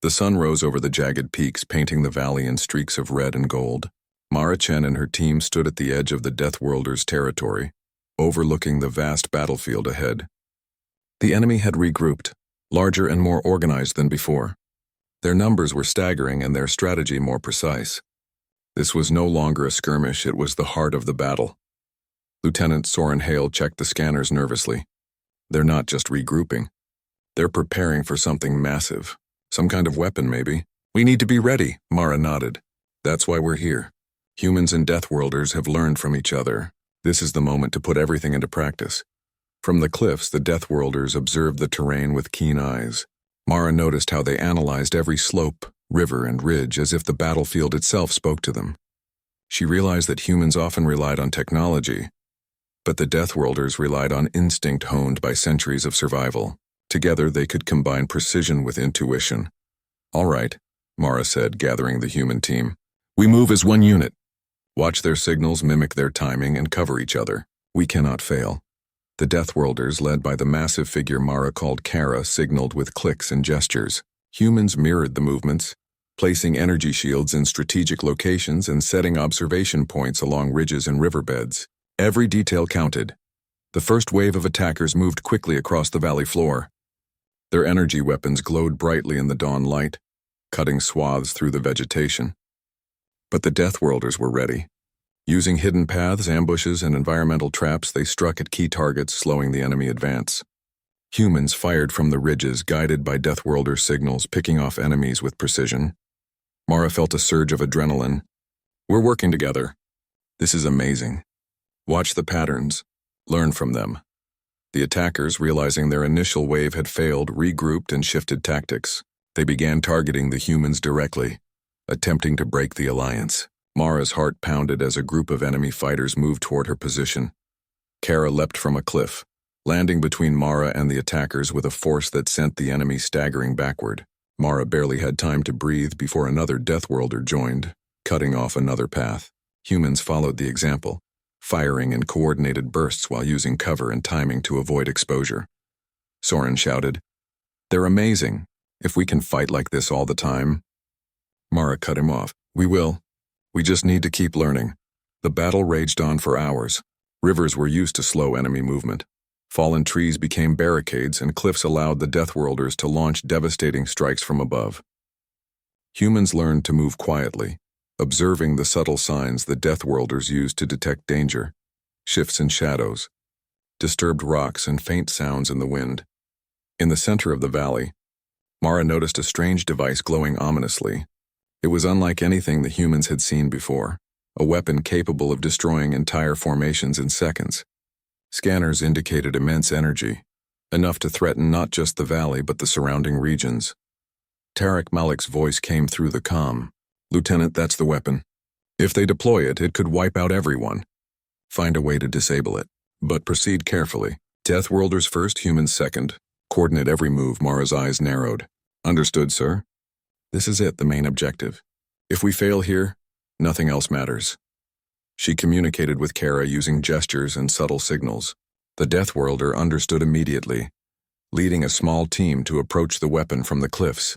The sun rose over the jagged peaks, painting the valley in streaks of red and gold. Mara Chen and her team stood at the edge of the Deathworlders' territory, overlooking the vast battlefield ahead. The enemy had regrouped, larger and more organized than before. Their numbers were staggering and their strategy more precise. This was no longer a skirmish, it was the heart of the battle. Lieutenant Soren Hale checked the scanners nervously. They're not just regrouping. They're preparing for something massive. Some kind of weapon, maybe. We need to be ready, Mara nodded. That's why we're here. Humans and Deathworlders have learned from each other. This is the moment to put everything into practice. From the cliffs, the Deathworlders observed the terrain with keen eyes. Mara noticed how they analyzed every slope, river, and ridge as if the battlefield itself spoke to them. She realized that humans often relied on technology, but the Deathworlders relied on instinct honed by centuries of survival. Together, they could combine precision with intuition. All right, Mara said, gathering the human team. We move as one unit. Watch their signals, mimic their timing, and cover each other. We cannot fail. The Deathworlders, led by the massive figure Mara called Kara, signaled with clicks and gestures. Humans mirrored the movements, placing energy shields in strategic locations and setting observation points along ridges and riverbeds. Every detail counted. The first wave of attackers moved quickly across the valley floor. Their energy weapons glowed brightly in the dawn light, cutting swaths through the vegetation. But the Deathworlders were ready. Using hidden paths, ambushes, and environmental traps, they struck at key targets, slowing the enemy advance. Humans fired from the ridges, guided by Deathworlder signals, picking off enemies with precision. Mara felt a surge of adrenaline. We're working together. This is amazing. Watch the patterns. Learn from them. The attackers, realizing their initial wave had failed, regrouped and shifted tactics. They began targeting the humans directly, attempting to break the alliance. Mara's heart pounded as a group of enemy fighters moved toward her position. Kara leapt from a cliff, landing between Mara and the attackers with a force that sent the enemy staggering backward. Mara barely had time to breathe before another Deathworlder joined, cutting off another path. Humans followed the example, firing in coordinated bursts while using cover and timing to avoid exposure. Soren shouted, "They're amazing. If we can fight like this all the time." Mara cut him off. "We will. We just need to keep learning." The battle raged on for hours. Rivers were used to slow enemy movement. Fallen trees became barricades, and cliffs allowed the Deathworlders to launch devastating strikes from above. Humans learned to move quietly, observing the subtle signs the Deathworlders used to detect danger: shifts in shadows, disturbed rocks, and faint sounds in the wind. In the center of the valley, Mara noticed a strange device glowing ominously. It was unlike anything the humans had seen before, a weapon capable of destroying entire formations in seconds. Scanners indicated immense energy, enough to threaten not just the valley but the surrounding regions. Tarek Malik's voice came through the comm. "Lieutenant, that's the weapon. If they deploy it, it could wipe out everyone. Find a way to disable it, but proceed carefully. Deathworlders first, humans second. Coordinate every move." Mara's eyes narrowed. "Understood, sir. This is it, the main objective. If we fail here, nothing else matters." She communicated with Kara using gestures and subtle signals. The Deathworlder understood immediately, leading a small team to approach the weapon from the cliffs,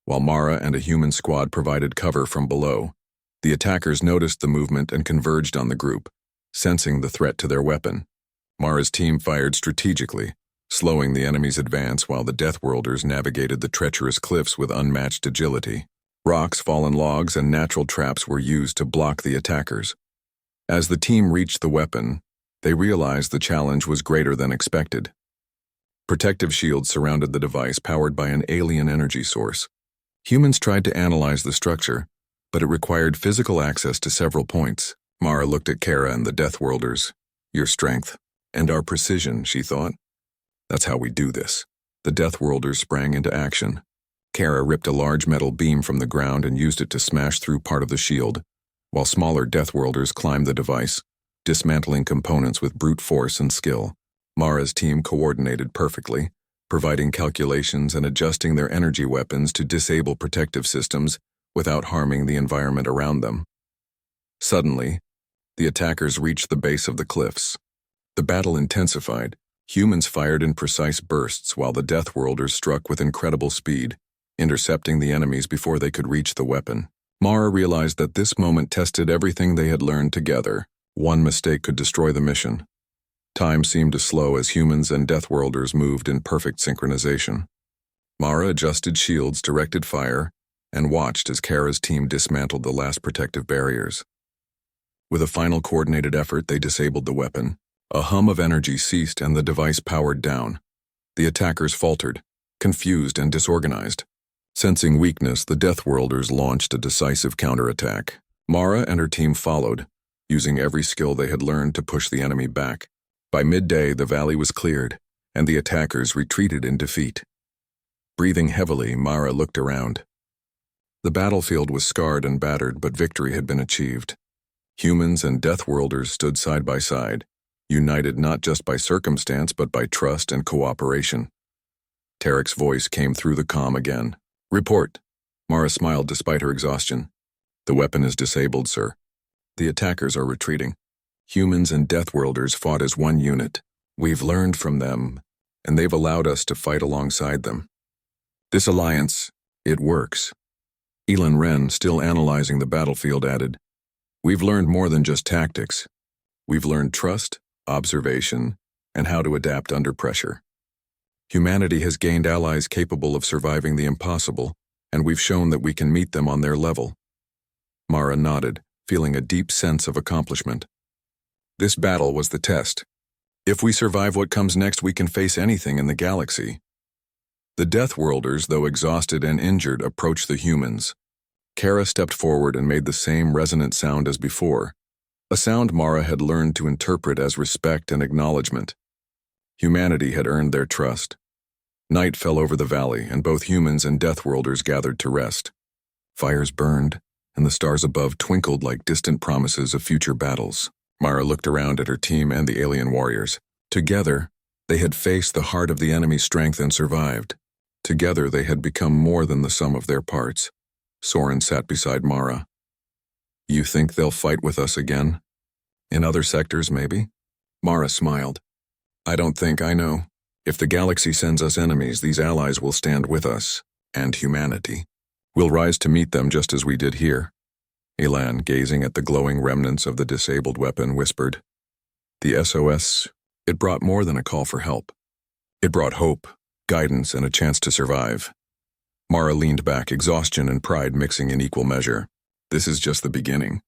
while Mara and a human squad provided cover from below. The attackers noticed the movement and converged on the group, sensing the threat to their weapon. Mara's team fired strategically, slowing the enemy's advance while the Deathworlders navigated the treacherous cliffs with unmatched agility. Rocks, fallen logs, and natural traps were used to block the attackers. As the team reached the weapon, they realized the challenge was greater than expected. Protective shields surrounded the device, powered by an alien energy source. Humans tried to analyze the structure, but it required physical access to several points. Mara looked at Kara and the Deathworlders. "Your strength and our precision," she thought. "That's how we do this." The Deathworlders sprang into action. Kara ripped a large metal beam from the ground and used it to smash through part of the shield, while smaller Deathworlders climbed the device, dismantling components with brute force and skill. Mara's team coordinated perfectly, providing calculations and adjusting their energy weapons to disable protective systems without harming the environment around them. Suddenly, the attackers reached the base of the cliffs. The battle intensified. Humans fired in precise bursts while the Deathworlders struck with incredible speed. intercepting the enemies before they could reach the weapon. Mara realized that this moment tested everything they had learned together. One mistake could destroy the mission. Time seemed to slow as humans and Deathworlders moved in perfect synchronization. Mara adjusted shields, directed fire, and watched as Kara's team dismantled the last protective barriers. With a final coordinated effort, they disabled the weapon. A hum of energy ceased and the device powered down. The attackers faltered, confused and disorganized. Sensing weakness, the Deathworlders launched a decisive counterattack. Mara and her team followed, using every skill they had learned to push the enemy back. By midday, the valley was cleared, and the attackers retreated in defeat. Breathing heavily, Mara looked around. The battlefield was scarred and battered, but victory had been achieved. Humans and Deathworlders stood side by side, united not just by circumstance but by trust and cooperation. Tarek's voice came through the comm again. "Report." Mara smiled despite her exhaustion. "The weapon is disabled, sir. The attackers are retreating. Humans and Deathworlders fought as one unit. We've learned from them, and they've allowed us to fight alongside them. This alliance, it works." Elin Wren, still analyzing the battlefield, added, "We've learned more than just tactics. We've learned trust, observation, and how to adapt under pressure. Humanity has gained allies capable of surviving the impossible, and we've shown that we can meet them on their level." Mara nodded, feeling a deep sense of accomplishment. This battle was the test. If we survive what comes next, we can face anything in the galaxy. The Deathworlders, though exhausted and injured, approached the humans. Kara stepped forward and made the same resonant sound as before, a sound Mara had learned to interpret as respect and acknowledgement. Humanity had earned their trust. Night fell over the valley, and both humans and Deathworlders gathered to rest. Fires burned, and the stars above twinkled like distant promises of future battles. Mara looked around at her team and the alien warriors. Together, they had faced the heart of the enemy's strength and survived. Together, they had become more than the sum of their parts. Soren sat beside Mara. "You think they'll fight with us again? In other sectors, maybe?" Mara smiled. "I don't think I know. If the galaxy sends us enemies, these allies will stand with us, and humanity. We'll rise to meet them just as we did here." Elan, gazing at the glowing remnants of the disabled weapon, whispered, "The SOS, it brought more than a call for help. It brought hope, guidance, and a chance to survive." Mara leaned back, exhaustion and pride mixing in equal measure. "This is just the beginning.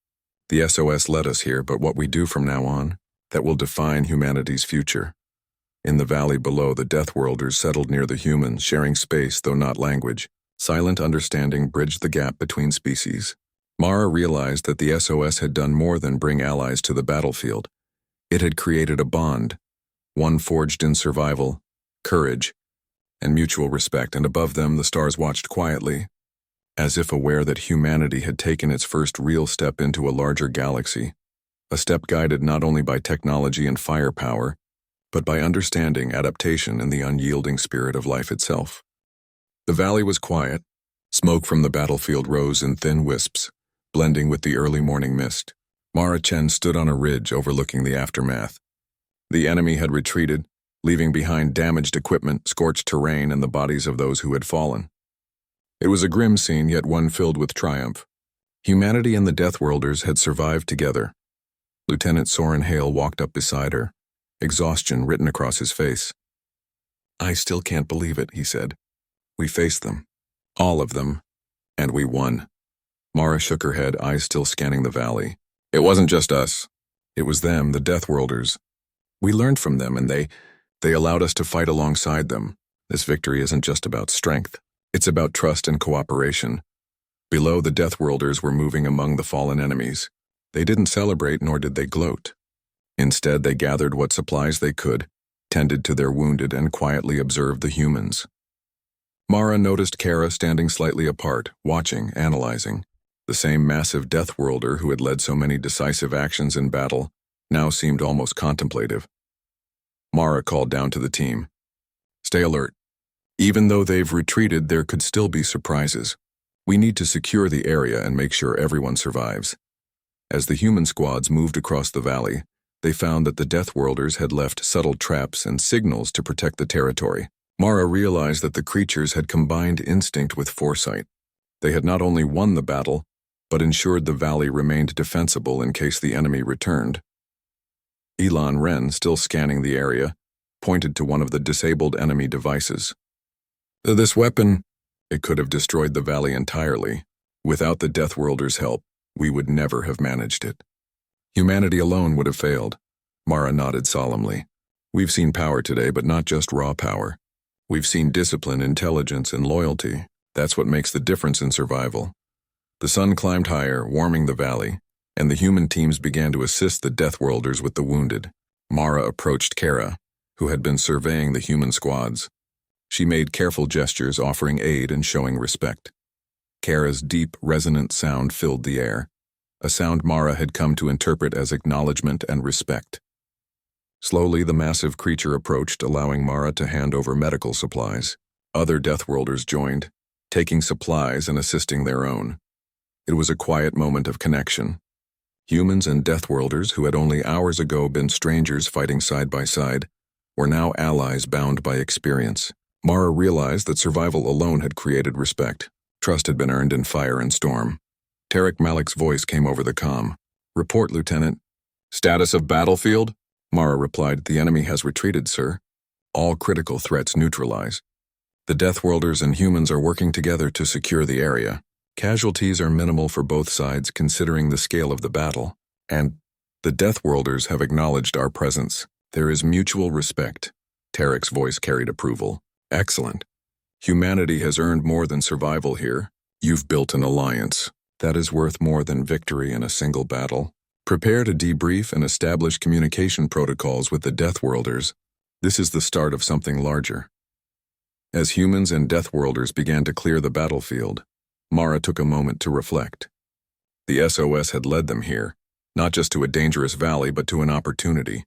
The SOS led us here, but what we do from now on, that will define humanity's future." In the valley below, the Deathworlders settled near the humans, sharing space though not language. Silent understanding bridged the gap between species. Mara realized that the SOS had done more than bring allies to the battlefield. It had created a bond, one forged in survival, courage, and mutual respect, and above them the stars watched quietly, as if aware that humanity had taken its first real step into a larger galaxy, a step guided not only by technology and firepower, but by understanding, adaptation, and the unyielding spirit of life itself. The valley was quiet. Smoke from the battlefield rose in thin wisps, blending with the early morning mist. Mara Chen stood on a ridge overlooking the aftermath. The enemy had retreated, leaving behind damaged equipment, scorched terrain, and the bodies of those who had fallen. It was a grim scene, yet one filled with triumph. Humanity and the Deathworlders had survived together. Lieutenant Soren Hale walked up beside her, exhaustion written across his face. "I still can't believe it," he said. "We faced them, all of them, and we won." Mara shook her head, eyes still scanning the valley. "It wasn't just us. It was them, the Deathworlders. We learned from them, and they allowed us to fight alongside them. This victory isn't just about strength. It's about trust and cooperation." Below, the Deathworlders were moving among the fallen enemies. They didn't celebrate, nor did they gloat. Instead, they gathered what supplies they could, tended to their wounded, and quietly observed the humans. Mara noticed Kara standing slightly apart, watching, analyzing. The same massive Deathworlder who had led so many decisive actions in battle now seemed almost contemplative. Mara called down to the team. "Stay alert. Even though they've retreated, there could still be surprises. We need to secure the area and make sure everyone survives." As the human squads moved across the valley, they found that the Deathworlders had left subtle traps and signals to protect the territory. Mara realized that the creatures had combined instinct with foresight. They had not only won the battle, but ensured the valley remained defensible in case the enemy returned. Elon Wren, still scanning the area, pointed to one of the disabled enemy devices. This weapon, it could have destroyed the valley entirely. Without the Deathworlders' help, we would never have managed it. Humanity alone would have failed. Mara nodded solemnly. We've seen power today, but not just raw power. We've seen discipline, intelligence, and loyalty. That's what makes the difference in survival. The sun climbed higher, warming the valley, and the human teams began to assist the Deathworlders with the wounded. Mara approached Kara, who had been surveying the human squads. She made careful gestures, offering aid and showing respect. Kara's deep, resonant sound filled the air, a sound Mara had come to interpret as acknowledgement and respect. Slowly, the massive creature approached, allowing Mara to hand over medical supplies. Other Deathworlders joined, taking supplies and assisting their own. It was a quiet moment of connection. Humans and Deathworlders, who had only hours ago been strangers fighting side by side, were now allies bound by experience. Mara realized that survival alone had created respect. Trust had been earned in fire and storm. Tarek Malik's voice came over the comm. "Report, Lieutenant." "Status of battlefield?" Mara replied, "The enemy has retreated, sir. All critical threats neutralized. The Deathworlders and humans are working together to secure the area. Casualties are minimal for both sides considering the scale of the battle, and the Deathworlders have acknowledged our presence. There is mutual respect." Tarek's voice carried approval. "Excellent. Humanity has earned more than survival here. You've built an alliance. That is worth more than victory in a single battle. Prepare to debrief and establish communication protocols with the Deathworlders. This is the start of something larger." As humans and Deathworlders began to clear the battlefield, Mara took a moment to reflect. The SOS had led them here, not just to a dangerous valley, but to an opportunity.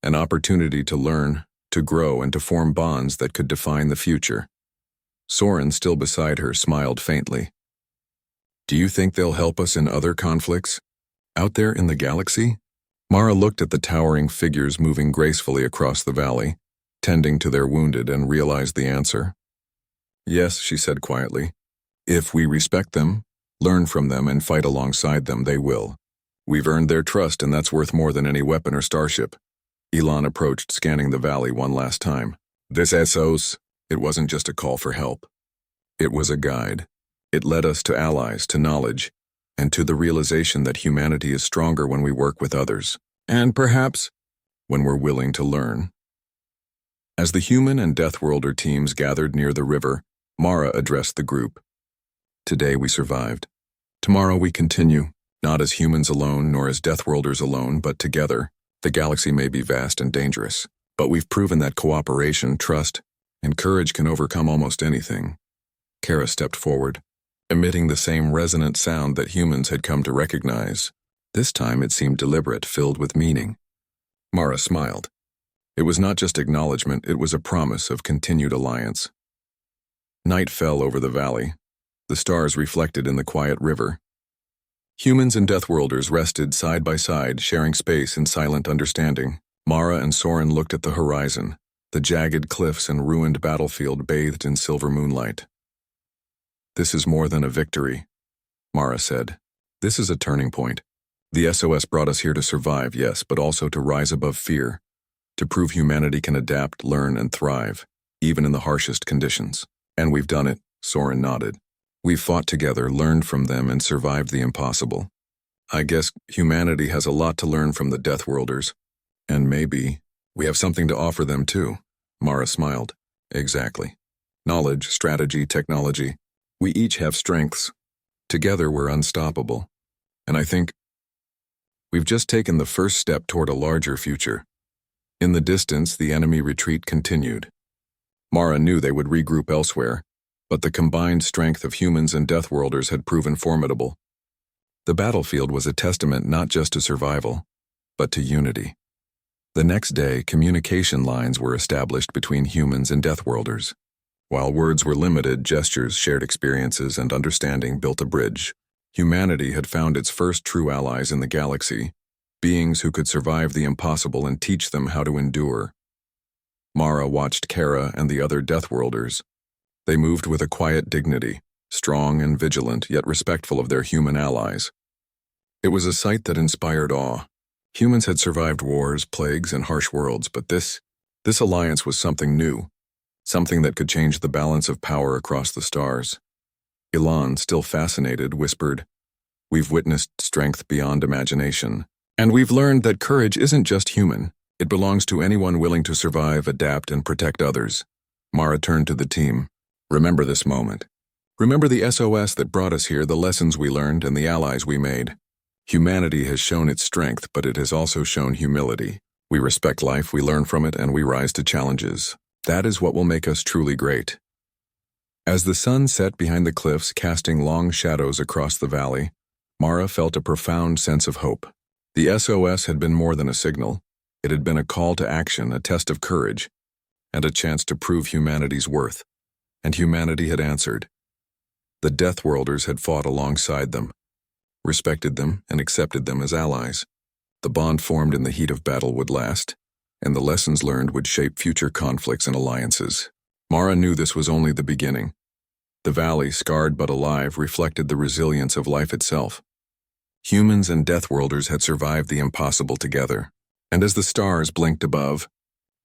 An opportunity to learn, to grow, and to form bonds that could define the future. Soren, still beside her, smiled faintly. "Do you think they'll help us in other conflicts? Out there in the galaxy?" Mara looked at the towering figures moving gracefully across the valley, tending to their wounded, and realized the answer. "Yes," she said quietly. "If we respect them, learn from them, and fight alongside them, they will. We've earned their trust, and that's worth more than any weapon or starship." Elon approached, scanning the valley one last time. "This SOS, it wasn't just a call for help. It was a guide. It led us to allies, to knowledge, and to the realization that humanity is stronger when we work with others, and perhaps when we're willing to learn." As the human and Deathworlder teams gathered near the river, Mara addressed the group. "Today we survived. Tomorrow we continue, not as humans alone nor as Deathworlders alone, but together. The galaxy may be vast and dangerous, but we've proven that cooperation, trust, and courage can overcome almost anything." Kara stepped forward, emitting the same resonant sound that humans had come to recognize. This time it seemed deliberate, filled with meaning. Mara smiled. It was not just acknowledgement, it was a promise of continued alliance. Night fell over the valley, the stars reflected in the quiet river. Humans and Deathworlders rested side by side, sharing space in silent understanding. Mara and Soren looked at the horizon, the jagged cliffs and ruined battlefield bathed in silver moonlight. "This is more than a victory," Mara said. "This is a turning point. The SOS brought us here to survive, yes, but also to rise above fear, to prove humanity can adapt, learn, and thrive, even in the harshest conditions. And we've done it," Soren nodded. "We've fought together, learned from them, and survived the impossible. I guess humanity has a lot to learn from the Deathworlders. And maybe we have something to offer them too." Mara smiled. "Exactly. Knowledge, strategy, technology. We each have strengths. Together we're unstoppable. And I think we've just taken the first step toward a larger future." In the distance, the enemy retreat continued. Mara knew they would regroup elsewhere, but the combined strength of humans and Deathworlders had proven formidable. The battlefield was a testament not just to survival, but to unity. The next day, communication lines were established between humans and Deathworlders. While words were limited, gestures, shared experiences, and understanding built a bridge. Humanity had found its first true allies in the galaxy, beings who could survive the impossible and teach them how to endure. Mara watched Kara and the other Deathworlders. They moved with a quiet dignity, strong and vigilant, yet respectful of their human allies. It was a sight that inspired awe. Humans had survived wars, plagues, and harsh worlds, but this alliance was something new, something that could change the balance of power across the stars. Elan, still fascinated, whispered, "We've witnessed strength beyond imagination. And we've learned that courage isn't just human. It belongs to anyone willing to survive, adapt, and protect others." Mara turned to the team. "Remember this moment. Remember the SOS that brought us here, the lessons we learned, and the allies we made. Humanity has shown its strength, but it has also shown humility. We respect life, we learn from it, and we rise to challenges. That is what will make us truly great." As the sun set behind the cliffs, casting long shadows across the valley, Mara felt a profound sense of hope. The SOS had been more than a signal. It had been a call to action, a test of courage, and a chance to prove humanity's worth. And humanity had answered. The Deathworlders had fought alongside them, respected them, and accepted them as allies. The bond formed in the heat of battle would last, and the lessons learned would shape future conflicts and alliances. Mara knew this was only the beginning. The valley, scarred but alive, reflected the resilience of life itself. Humans and Deathworlders had survived the impossible together, and as the stars blinked above,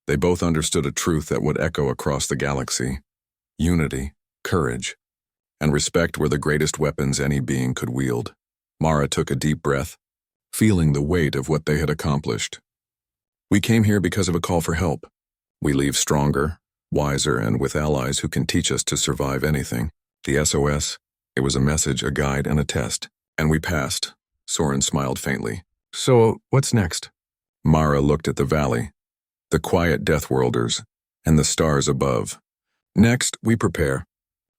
they both understood a truth that would echo across the galaxy. Unity, courage, and respect were the greatest weapons any being could wield. Mara took a deep breath, feeling the weight of what they had accomplished. "We came here because of a call for help. We leave stronger, wiser, and with allies who can teach us to survive anything. The SOS, it was a message, a guide, and a test. And we passed." Soren smiled faintly. "So, what's next?" Mara looked at the valley, the quiet Deathworlders, and the stars above. "Next, we prepare.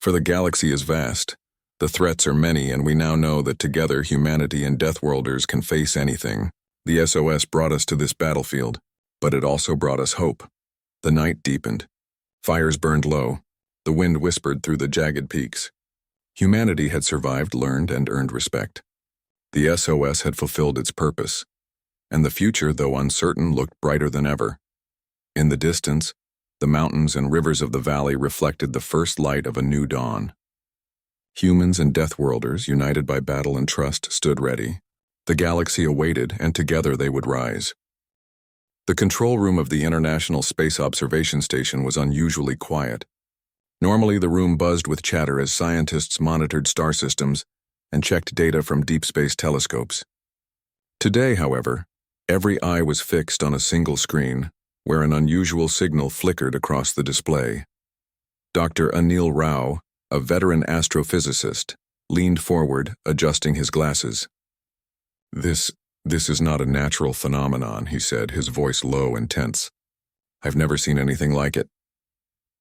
For the galaxy is vast. The threats are many, and we now know that together humanity and Deathworlders can face anything. The SOS brought us to this battlefield, but it also brought us hope." The night deepened. Fires burned low. The wind whispered through the jagged peaks. Humanity had survived, learned, and earned respect. The SOS had fulfilled its purpose, and the future, though uncertain, looked brighter than ever. In the distance, the mountains and rivers of the valley reflected the first light of a new dawn. Humans and Deathworlders, united by battle and trust, stood ready. The galaxy awaited, and together they would rise. The control room of the International Space Observation Station was unusually quiet. Normally, the room buzzed with chatter as scientists monitored star systems and checked data from deep space telescopes. Today, however, every eye was fixed on a single screen, where an unusual signal flickered across the display. Dr. Anil Rao, a veteran astrophysicist, leaned forward, adjusting his glasses. This is not a natural phenomenon," he said, his voice low and tense. "I've never seen anything like it."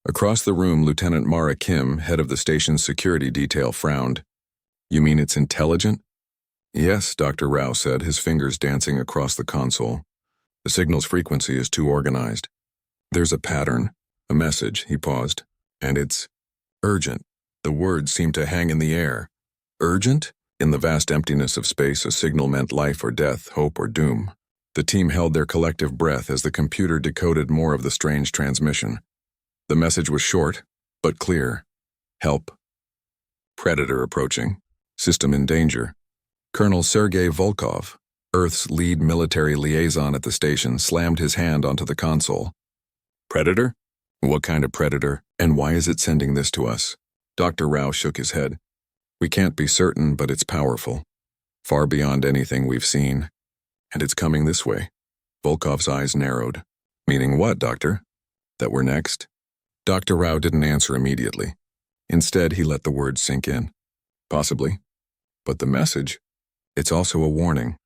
Across the room, Lieutenant Mara Kim, head of the station's security detail, frowned. "You mean it's intelligent?" "Yes," Dr. Rao said, his fingers dancing across the console. "The signal's frequency is too organized. There's a pattern, a message," he paused, "and it's urgent." The words seemed to hang in the air. Urgent? In the vast emptiness of space, a signal meant life or death, hope or doom. The team held their collective breath as the computer decoded more of the strange transmission. The message was short, but clear. Help. Predator approaching. System in danger. Colonel Sergei Volkov, Earth's lead military liaison at the station, slammed his hand onto the console. "Predator? What kind of predator, and why is it sending this to us?" Dr. Rao shook his head. "We can't be certain, but it's powerful. Far beyond anything we've seen. And it's coming this way." Volkov's eyes narrowed. "Meaning what, Doctor? That we're next?" Dr. Rao didn't answer immediately. Instead, he let the words sink in. "Possibly. But the message? It's also a warning."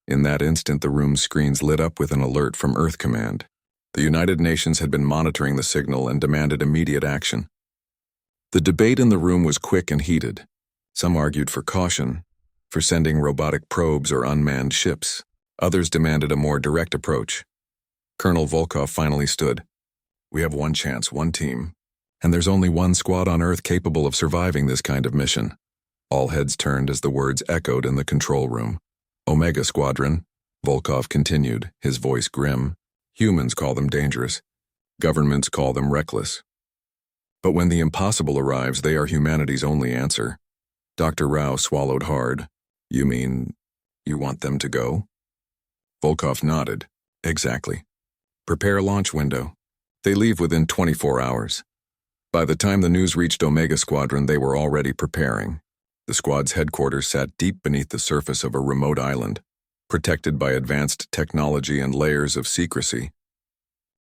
In that instant, the room's screens lit up with an alert from Earth Command. The United Nations had been monitoring the signal and demanded immediate action. The debate in the room was quick and heated. Some argued for caution, for sending robotic probes or unmanned ships. Others demanded a more direct approach. Colonel Volkov finally stood. "We have one chance, one team, and there's only one squad on Earth capable of surviving this kind of mission." All heads turned as the words echoed in the control room. "Omega Squadron," Volkov continued, his voice grim. "Humans call them dangerous. Governments call them reckless. But when the impossible arrives, they are humanity's only answer. Dr. Rao swallowed hard. You mean, you want them to go? Volkov nodded. Exactly. Prepare launch window. They leave within 24 hours. By the time the news reached Omega Squadron, they were already preparing. The squad's headquarters sat deep beneath the surface of a remote island, protected by advanced technology and layers of secrecy.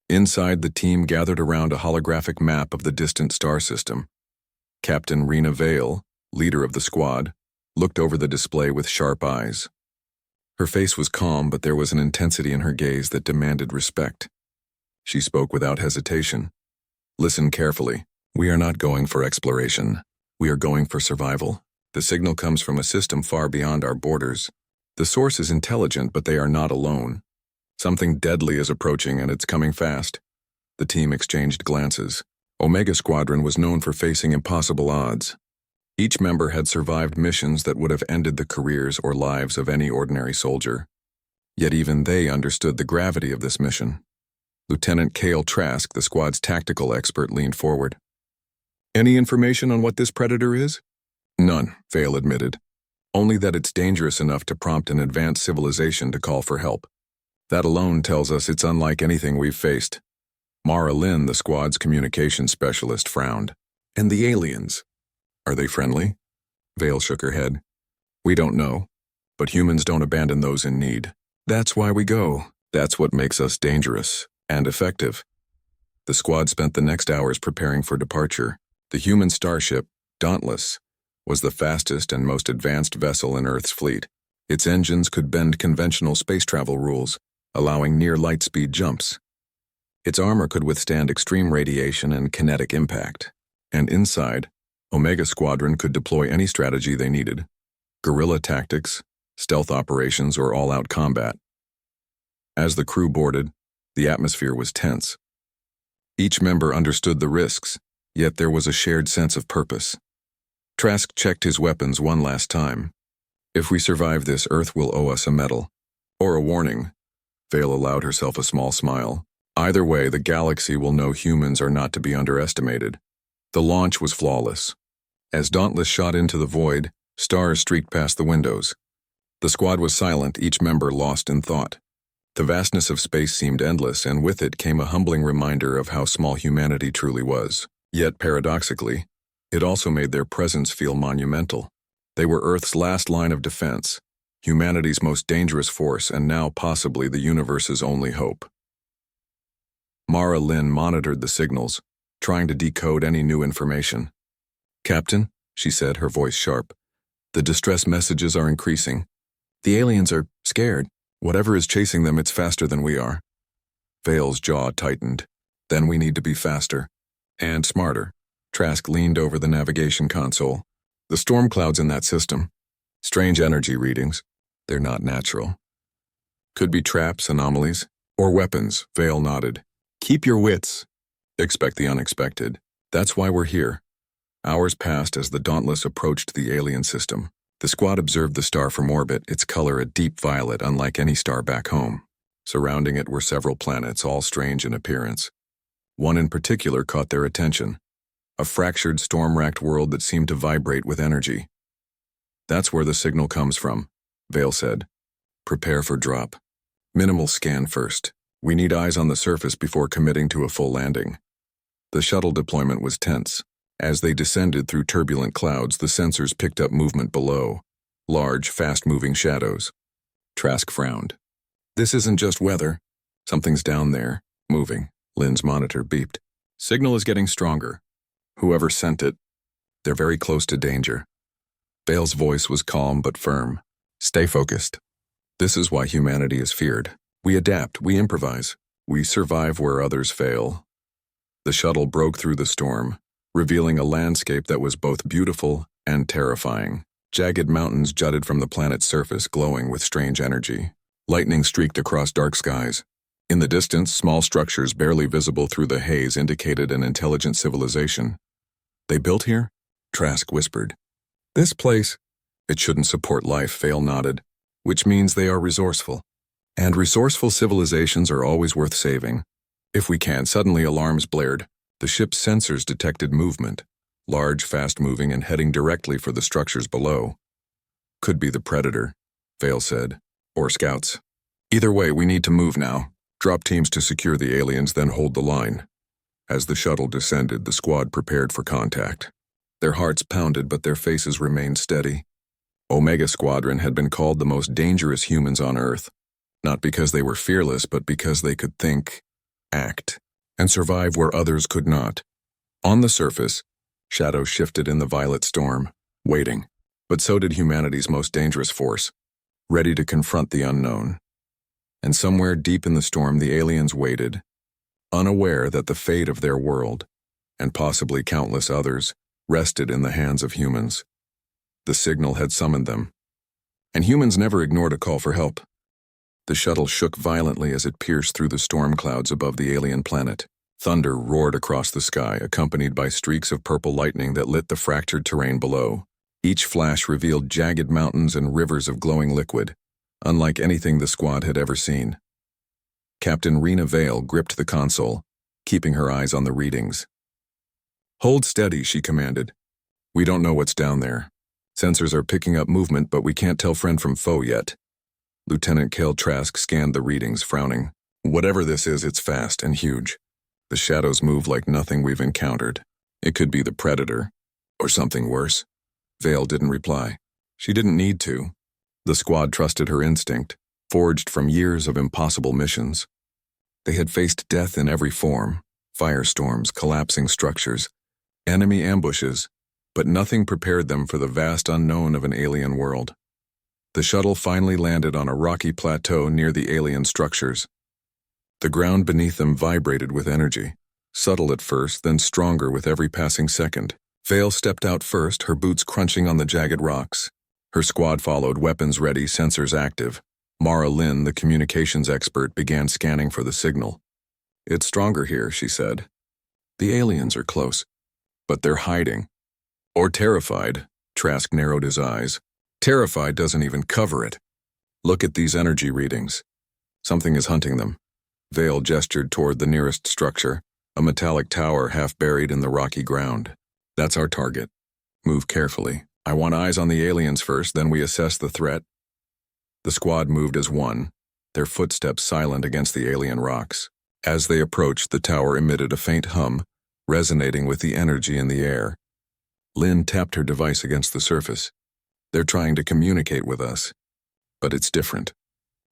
Inside, the team gathered around a holographic map of the distant star system. Captain Rena Vale, leader of the squad, looked over the display with sharp eyes. Her face was calm, but there was an intensity in her gaze that demanded respect. She spoke without hesitation. Listen carefully. We are not going for exploration. We are going for survival. The signal comes from a system far beyond our borders. The source is intelligent, but they are not alone. Something deadly is approaching, and it's coming fast. The team exchanged glances. Omega Squadron was known for facing impossible odds. Each member had survived missions that would have ended the careers or lives of any ordinary soldier. Yet even they understood the gravity of this mission. Lieutenant Cale Trask, the squad's tactical expert, leaned forward. Any information on what this predator is? None, Vale admitted. Only that it's dangerous enough to prompt an advanced civilization to call for help. That alone tells us it's unlike anything we've faced. Mara Lynn, the squad's communications specialist, frowned. And the aliens? Are they friendly? Vale shook her head. We don't know, but humans don't abandon those in need. That's why we go. That's what makes us dangerous and effective. The squad spent the next hours preparing for departure. The human starship, Dauntless, was the fastest and most advanced vessel in Earth's fleet. Its engines could bend conventional space travel rules, allowing near light-speed jumps. Its armor could withstand extreme radiation and kinetic impact. And inside, Omega Squadron could deploy any strategy they needed: guerrilla tactics, stealth operations, or all-out combat. As the crew boarded, the atmosphere was tense. Each member understood the risks, yet there was a shared sense of purpose. Trask checked his weapons one last time. If we survive this, Earth will owe us a medal. Or a warning. Vale allowed herself a small smile. Either way, the galaxy will know humans are not to be underestimated. The launch was flawless. As Dauntless shot into the void, stars streaked past the windows. The squad was silent, each member lost in thought. The vastness of space seemed endless, and with it came a humbling reminder of how small humanity truly was. Yet, paradoxically, it also made their presence feel monumental. They were Earth's last line of defense, humanity's most dangerous force, and now possibly the universe's only hope. Mara Lynn monitored the signals, trying to decode any new information. Captain, she said, her voice sharp, the distress messages are increasing. The aliens are scared. Whatever is chasing them, it's faster than we are. Vale's jaw tightened. Then we need to be faster. And smarter. Trask leaned over the navigation console. The storm clouds in that system. Strange energy readings. They're not natural. Could be traps, anomalies, or weapons, Vale nodded. Keep your wits. Expect the unexpected. That's why we're here. Hours passed as the Dauntless approached the alien system. The squad observed the star from orbit, its color a deep violet unlike any star back home. Surrounding it were several planets, all strange in appearance. One in particular caught their attention. A fractured, storm-racked world that seemed to vibrate with energy. That's where the signal comes from, Vale said. Prepare for drop. Minimal scan first. We need eyes on the surface before committing to a full landing. The shuttle deployment was tense. As they descended through turbulent clouds, the sensors picked up movement below. Large, fast-moving shadows. Trask frowned. This isn't just weather. Something's down there, moving. Lynn's monitor beeped. Signal is getting stronger. Whoever sent it, they're very close to danger. Vale's voice was calm but firm. Stay focused. This is why humanity is feared. We adapt, we improvise. We survive where others fail. The shuttle broke through the storm, revealing a landscape that was both beautiful and terrifying. Jagged mountains jutted from the planet's surface, glowing with strange energy. Lightning streaked across dark skies. In the distance, small structures barely visible through the haze indicated an intelligent civilization. They built here? Trask whispered. This place? It shouldn't support life, Vale nodded, which means they are resourceful. And resourceful civilizations are always worth saving. If we can, suddenly alarms blared. The ship's sensors detected movement, large, fast-moving and heading directly for the structures below. Could be the Predator, Vale said, or scouts. Either way, we need to move now. Drop teams to secure the aliens, then hold the line. As the shuttle descended, the squad prepared for contact. Their hearts pounded, but their faces remained steady. Omega Squadron had been called the most dangerous humans on Earth, not because they were fearless, but because they could think, act, and survive where others could not. On the surface, shadows shifted in the violet storm, waiting, but so did humanity's most dangerous force, ready to confront the unknown. And somewhere deep in the storm, the aliens waited, unaware that the fate of their world, and possibly countless others, rested in the hands of humans. The signal had summoned them, and humans never ignored a call for help. The shuttle shook violently as it pierced through the storm clouds above the alien planet. Thunder roared across the sky, accompanied by streaks of purple lightning that lit the fractured terrain below. Each flash revealed jagged mountains and rivers of glowing liquid, unlike anything the squad had ever seen. Captain Rena Vale gripped the console, keeping her eyes on the readings. "Hold steady," she commanded. "We don't know what's down there. Sensors are picking up movement, but we can't tell friend from foe yet." Lieutenant Cale Trask scanned the readings, frowning. "Whatever this is, it's fast and huge. The shadows move like nothing we've encountered. It could be the Predator, or something worse." Vale didn't reply. She didn't need to. The squad trusted her instinct, forged from years of impossible missions. They had faced death in every form, firestorms, collapsing structures, enemy ambushes, but nothing prepared them for the vast unknown of an alien world. The shuttle finally landed on a rocky plateau near the alien structures. The ground beneath them vibrated with energy, subtle at first, then stronger with every passing second. Vale stepped out first, her boots crunching on the jagged rocks. Her squad followed, weapons ready, sensors active. Mara Lynn, the communications expert, began scanning for the signal. "It's stronger here," she said. "The aliens are close, but they're hiding. Or terrified." Trask narrowed his eyes. "Terrified doesn't even cover it. Look at these energy readings. Something is hunting them." Vale gestured toward the nearest structure, a metallic tower half buried in the rocky ground. "That's our target. Move carefully. I want eyes on the aliens first, then we assess the threat." The squad moved as one, their footsteps silent against the alien rocks. As they approached, the tower emitted a faint hum, resonating with the energy in the air. Lynn tapped her device against the surface. "They're trying to communicate with us. But it's different.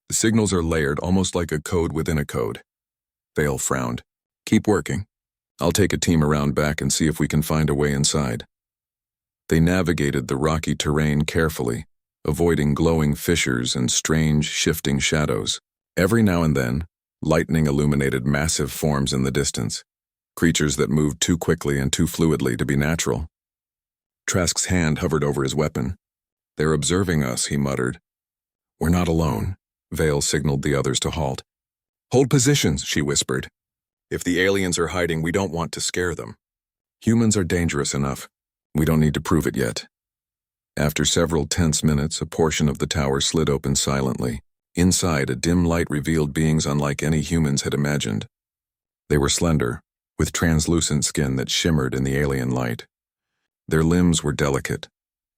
The signals are layered, almost like a code within a code." Vale frowned. "Keep working. I'll take a team around back and see if we can find a way inside." They navigated the rocky terrain carefully, avoiding glowing fissures and strange, shifting shadows. Every now and then, lightning illuminated massive forms in the distance, creatures that moved too quickly and too fluidly to be natural. Trask's hand hovered over his weapon. "They're observing us," he muttered. "We're not alone." Vale signaled the others to halt. "Hold positions," she whispered. "If the aliens are hiding, we don't want to scare them. Humans are dangerous enough. We don't need to prove it yet." After several tense minutes, a portion of the tower slid open silently. Inside, a dim light revealed beings unlike any humans had imagined. They were slender, with translucent skin that shimmered in the alien light. Their limbs were delicate,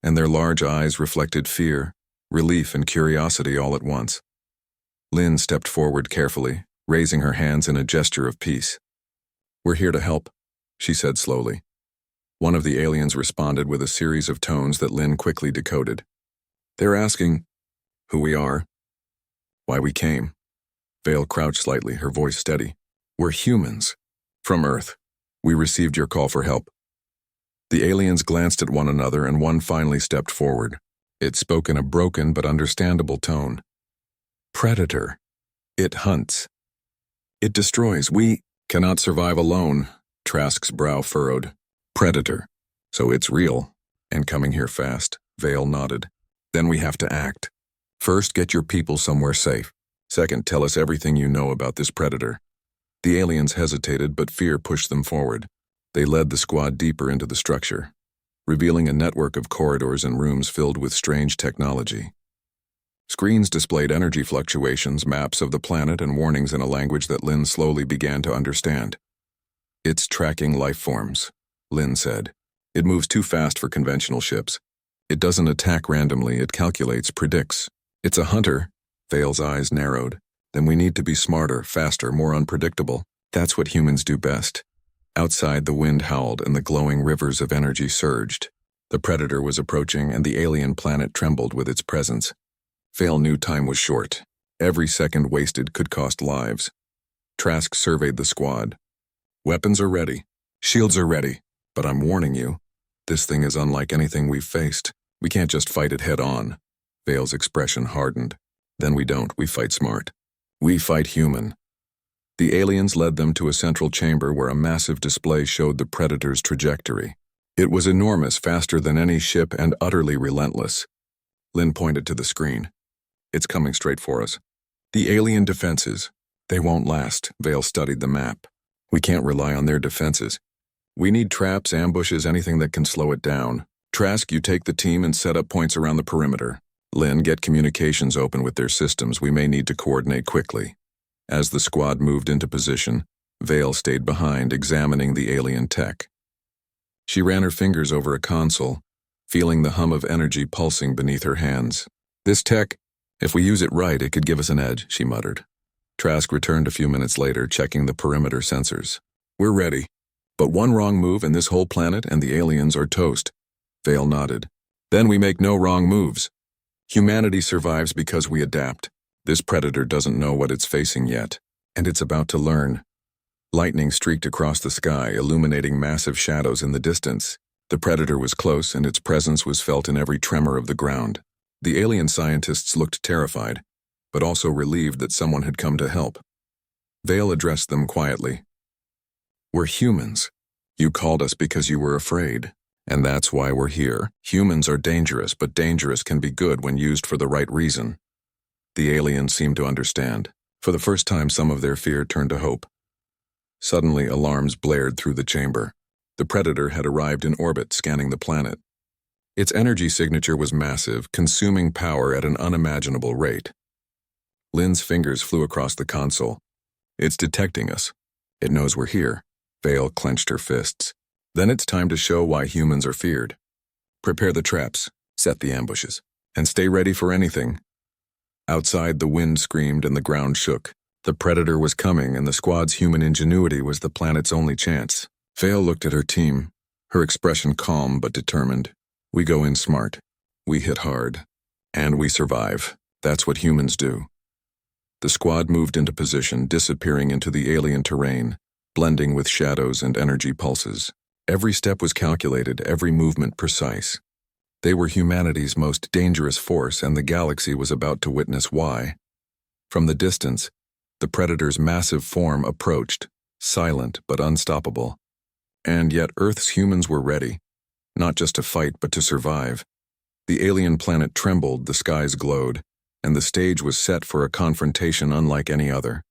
and their large eyes reflected fear, relief, and curiosity all at once. Lynn stepped forward carefully, raising her hands in a gesture of peace. "We're here to help," she said slowly. One of the aliens responded with a series of tones that Lynn quickly decoded. "They're asking who we are, why we came." Vale crouched slightly, her voice steady. "We're humans. From Earth. We received your call for help." The aliens glanced at one another, and one finally stepped forward. It spoke in a broken but understandable tone. "Predator. It hunts. It destroys. We cannot survive alone." Trask's brow furrowed. "Predator. So it's real, and coming here fast." Vale nodded. "Then we have to act. First, get your people somewhere safe. Second, tell us everything you know about this Predator." The aliens hesitated, but fear pushed them forward. They led the squad deeper into the structure, revealing a network of corridors and rooms filled with strange technology. Screens displayed energy fluctuations, maps of the planet, and warnings in a language that Lynn slowly began to understand. "It's tracking life forms," Lynn said. "It moves too fast for conventional ships. It doesn't attack randomly, it calculates, predicts. It's a hunter." Vale's eyes narrowed. "Then we need to be smarter, faster, more unpredictable. That's what humans do best." Outside, the wind howled and the glowing rivers of energy surged. The predator was approaching, and the alien planet trembled with its presence. Vale knew time was short. Every second wasted could cost lives. Trask surveyed the squad. "Weapons are ready. Shields are ready. But I'm warning you, this thing is unlike anything we've faced. We can't just fight it head on." Vale's expression hardened. "Then we don't. We fight smart. We fight human." The aliens led them to a central chamber where a massive display showed the predator's trajectory. It was enormous, faster than any ship, and utterly relentless. Lynn pointed to the screen. "It's coming straight for us. The alien defenses. They won't last." Vale studied the map. "We can't rely on their defenses. We need traps, ambushes, anything that can slow it down. Trask, you take the team and set up points around the perimeter. Lynn, get communications open with their systems. We may need to coordinate quickly." As the squad moved into position, Vale stayed behind, examining the alien tech. She ran her fingers over a console, feeling the hum of energy pulsing beneath her hands. "This tech, if we use it right, it could give us an edge," she muttered. Trask returned a few minutes later, checking the perimeter sensors. "We're ready. But one wrong move and this whole planet and the aliens are toast." Vale nodded. "Then we make no wrong moves. Humanity survives because we adapt. This predator doesn't know what it's facing yet, and it's about to learn." Lightning streaked across the sky, illuminating massive shadows in the distance. The predator was close, and its presence was felt in every tremor of the ground. The alien scientists looked terrified, but also relieved that someone had come to help. Vale addressed them quietly. "We're humans. You called us because you were afraid, and that's why we're here. Humans are dangerous, but dangerous can be good when used for the right reason." The aliens seemed to understand. For the first time, some of their fear turned to hope. Suddenly, alarms blared through the chamber. The predator had arrived in orbit, scanning the planet. Its energy signature was massive, consuming power at an unimaginable rate. Lynn's fingers flew across the console. "It's detecting us. It knows we're here." Vale clenched her fists. "Then it's time to show why humans are feared. Prepare the traps, set the ambushes, and stay ready for anything." Outside, the wind screamed and the ground shook. The predator was coming, and the squad's human ingenuity was the planet's only chance. Vale looked at her team, her expression calm but determined. "We go in smart. We hit hard. And we survive. That's what humans do." The squad moved into position, disappearing into the alien terrain, blending with shadows and energy pulses. Every step was calculated, every movement precise. They were humanity's most dangerous force, and the galaxy was about to witness why. From the distance, the predator's massive form approached, silent but unstoppable. And yet Earth's humans were ready, not just to fight but to survive. The alien planet trembled, the skies glowed, and the stage was set for a confrontation unlike any other.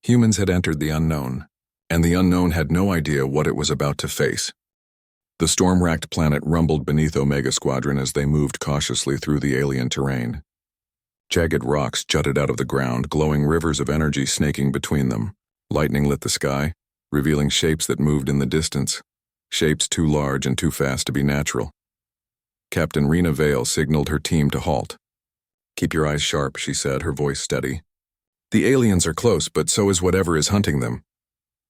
Humans had entered the unknown, and the unknown had no idea what it was about to face. The storm-racked planet rumbled beneath Omega Squadron as they moved cautiously through the alien terrain. Jagged rocks jutted out of the ground, glowing rivers of energy snaking between them. Lightning lit the sky, revealing shapes that moved in the distance, shapes too large and too fast to be natural. Captain Rena Vale signaled her team to halt. "Keep your eyes sharp," she said, her voice steady. "The aliens are close, but so is whatever is hunting them."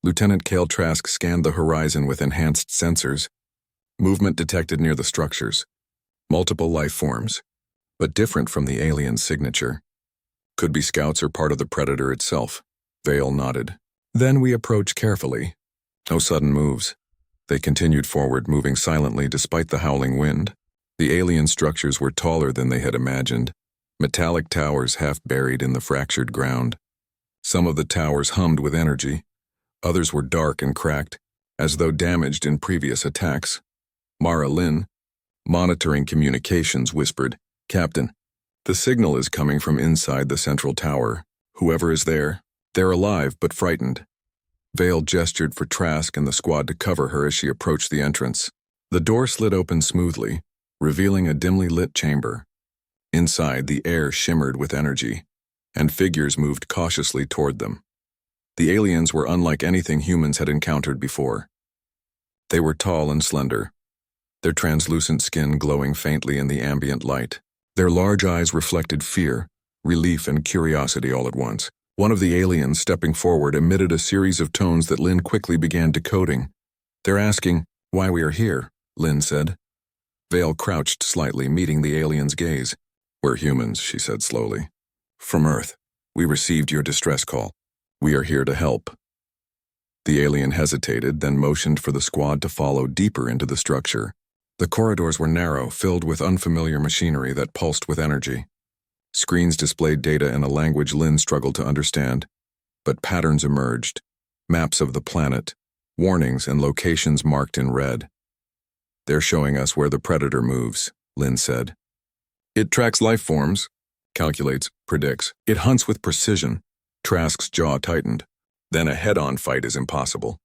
Lieutenant Cale Trask scanned the horizon with enhanced sensors. Movement detected near the structures. Multiple life forms, but different from the alien signature. Could be scouts or part of the predator itself. Vale nodded. "Then we approach carefully. No sudden moves." They continued forward, moving silently despite the howling wind. The alien structures were taller than they had imagined, metallic towers half buried in the fractured ground. Some of the towers hummed with energy. Others were dark and cracked, as though damaged in previous attacks. Mara Lynn, monitoring communications, whispered, "Captain, the signal is coming from inside the central tower. Whoever is there, they're alive but frightened." Vale gestured for Trask and the squad to cover her as she approached the entrance. The door slid open smoothly, revealing a dimly lit chamber. Inside, the air shimmered with energy, and figures moved cautiously toward them. The aliens were unlike anything humans had encountered before. They were tall and slender, their translucent skin glowing faintly in the ambient light. Their large eyes reflected fear, relief, and curiosity all at once. One of the aliens, stepping forward, emitted a series of tones that Lynn quickly began decoding. "They're asking why we are here," Lynn said. Vale crouched slightly, meeting the alien's gaze. "We're humans," she said slowly. "From Earth. We received your distress call. We are here to help." The alien hesitated, then motioned for the squad to follow deeper into the structure. The corridors were narrow, filled with unfamiliar machinery that pulsed with energy. Screens displayed data in a language Lynn struggled to understand, but patterns emerged. Maps of the planet, warnings and locations marked in red. "They're showing us where the predator moves," Lynn said. "It tracks life forms, calculates, predicts. It hunts with precision." Trask's jaw tightened. "Then a head-on fight is impossible.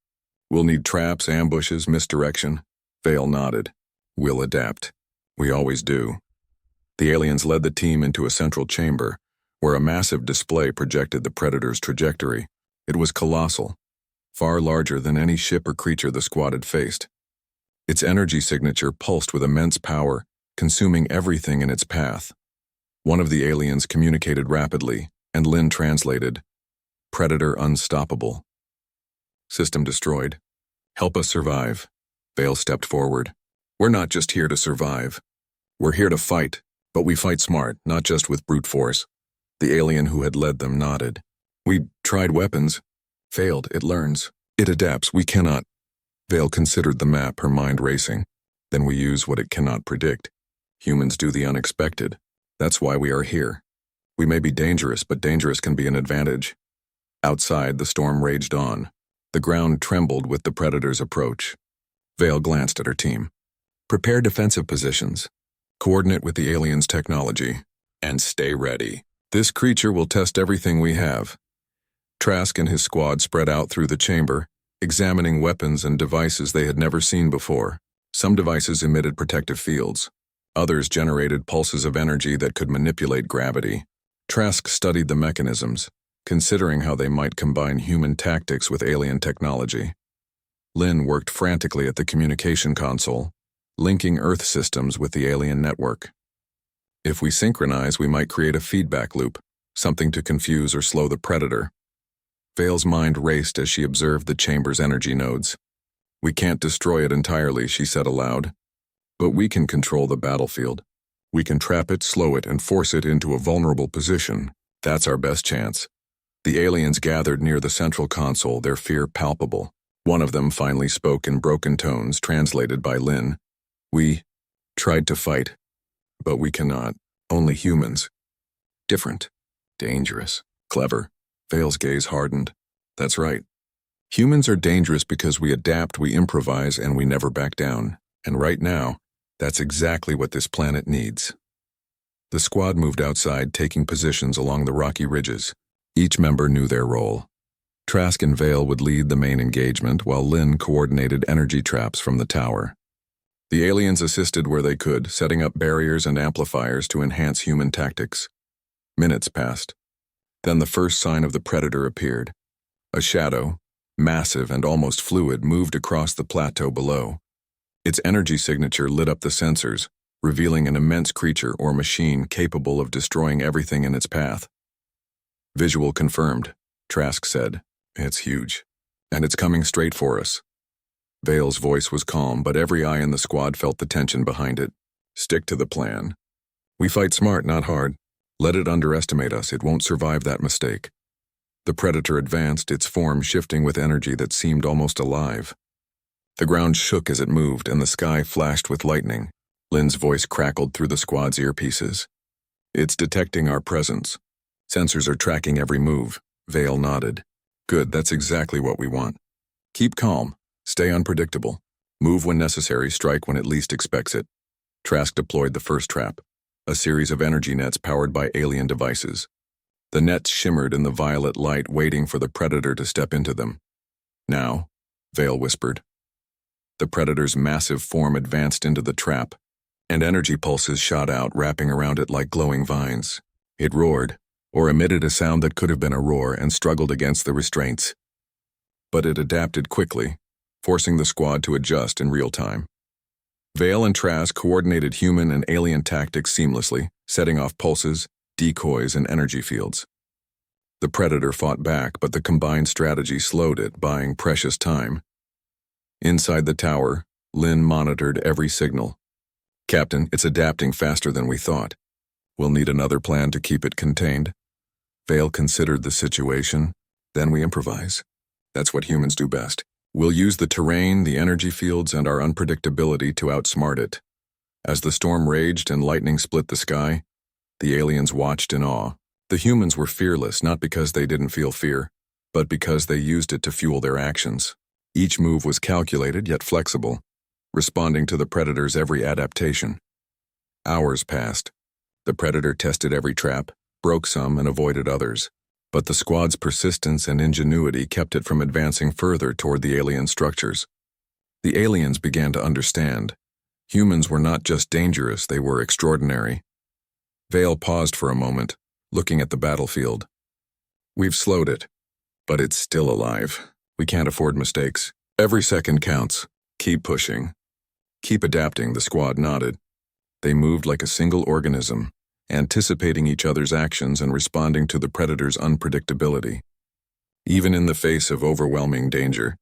We'll need traps, ambushes, misdirection." Vale nodded. "We'll adapt. We always do." The aliens led the team into a central chamber, where a massive display projected the predator's trajectory. It was colossal, far larger than any ship or creature the squad had faced. Its energy signature pulsed with immense power, consuming everything in its path. One of the aliens communicated rapidly, and Lynn translated, "Predator unstoppable. System destroyed. Help us survive." Vale stepped forward. "We're not just here to survive. We're here to fight, but we fight smart, not just with brute force." The alien who had led them nodded. "We tried weapons. Failed. It learns. It adapts. We cannot." Vale considered the map, her mind racing. "Then we use what it cannot predict. Humans do the unexpected. That's why we are here. We may be dangerous, but dangerous can be an advantage." Outside, the storm raged on. The ground trembled with the predator's approach. Vale glanced at her team. "Prepare defensive positions. Coordinate with the alien's technology. And stay ready. This creature will test everything we have." Trask and his squad spread out through the chamber, examining weapons and devices they had never seen before. Some devices emitted protective fields. Others generated pulses of energy that could manipulate gravity. Trask studied the mechanisms, considering how they might combine human tactics with alien technology. Lynn worked frantically at the communication console, linking Earth systems with the alien network. "If we synchronize, we might create a feedback loop, something to confuse or slow the predator." Vale's mind raced as she observed the chamber's energy nodes. "We can't destroy it entirely," she said aloud. "But we can control the battlefield. We can trap it, slow it, and force it into a vulnerable position. That's our best chance." The aliens gathered near the central console, their fear palpable. One of them finally spoke in broken tones, translated by Lynn. "We tried to fight, but we cannot. Only humans. Different. Dangerous. Clever." Vale's gaze hardened. "That's right. Humans are dangerous because we adapt, we improvise, and we never back down. And right now, that's exactly what this planet needs." The squad moved outside, taking positions along the rocky ridges. Each member knew their role. Trask and Vale would lead the main engagement, while Lynn coordinated energy traps from the tower. The aliens assisted where they could, setting up barriers and amplifiers to enhance human tactics. Minutes passed. Then the first sign of the predator appeared. A shadow, massive and almost fluid, moved across the plateau below. Its energy signature lit up the sensors, revealing an immense creature or machine capable of destroying everything in its path. "Visual confirmed," Trask said. "It's huge. And it's coming straight for us." Vale's voice was calm, but every eye in the squad felt the tension behind it. "Stick to the plan. We fight smart, not hard. Let it underestimate us. It won't survive that mistake." The predator advanced, its form shifting with energy that seemed almost alive. The ground shook as it moved, and the sky flashed with lightning. Lynn's voice crackled through the squad's earpieces. "It's detecting our presence. Sensors are tracking every move." Vale nodded. "Good, that's exactly what we want. Keep calm. Stay unpredictable. Move when necessary, strike when it least expects it." Trask deployed the first trap, a series of energy nets powered by alien devices. The nets shimmered in the violet light, waiting for the predator to step into them. "Now," Vale whispered. The predator's massive form advanced into the trap. and energy pulses shot out, wrapping around it like glowing vines. It roared, or emitted a sound that could have been a roar, and struggled against the restraints. But it adapted quickly, forcing the squad to adjust in real time. Vale and Trask coordinated human and alien tactics seamlessly, setting off pulses, decoys, and energy fields. The Predator fought back, but the combined strategy slowed it, buying precious time. Inside the tower, Lynn monitored every signal. "Captain, it's adapting faster than we thought. We'll need another plan to keep it contained." Vale considered the situation. "Then we improvise. That's what humans do best. We'll use the terrain, the energy fields, and our unpredictability to outsmart it." As the storm raged and lightning split the sky, the aliens watched in awe. The humans were fearless, not because they didn't feel fear, but because they used it to fuel their actions. Each move was calculated yet flexible, responding to the Predator's every adaptation. Hours passed. The Predator tested every trap, broke some, and avoided others. But the squad's persistence and ingenuity kept it from advancing further toward the alien structures. The aliens began to understand. Humans were not just dangerous, they were extraordinary. Vale paused for a moment, looking at the battlefield. "We've slowed it, but it's still alive. We can't afford mistakes. Every second counts. Keep pushing. Keep adapting," the squad nodded. They moved like a single organism, anticipating each other's actions and responding to the Predator's unpredictability. Even in the face of overwhelming danger,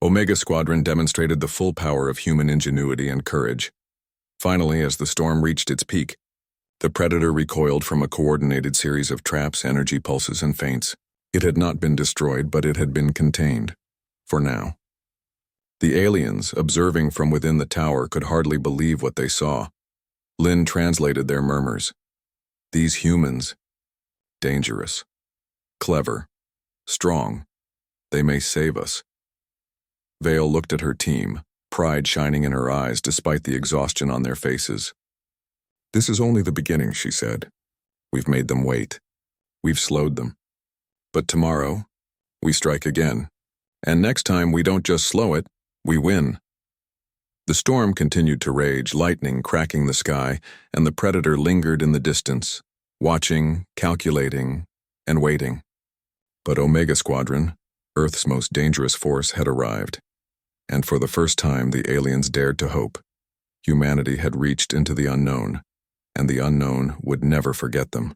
Omega Squadron demonstrated the full power of human ingenuity and courage. Finally, as the storm reached its peak, the Predator recoiled from a coordinated series of traps, energy pulses, and feints. It had not been destroyed, but it had been contained. For now. The aliens, observing from within the tower, could hardly believe what they saw. Lynn translated their murmurs. These humans, dangerous, clever, strong, they may save us. Vale looked at her team, pride shining in her eyes despite the exhaustion on their faces. "This is only the beginning," she said. "We've made them wait. We've slowed them. But tomorrow, we strike again. And next time we don't just slow it, we win." The storm continued to rage, lightning cracking the sky, and the Predator lingered in the distance, watching, calculating, and waiting. But Omega Squadron, Earth's most dangerous force, had arrived. And for the first time, the aliens dared to hope. Humanity had reached into the unknown, and the unknown would never forget them.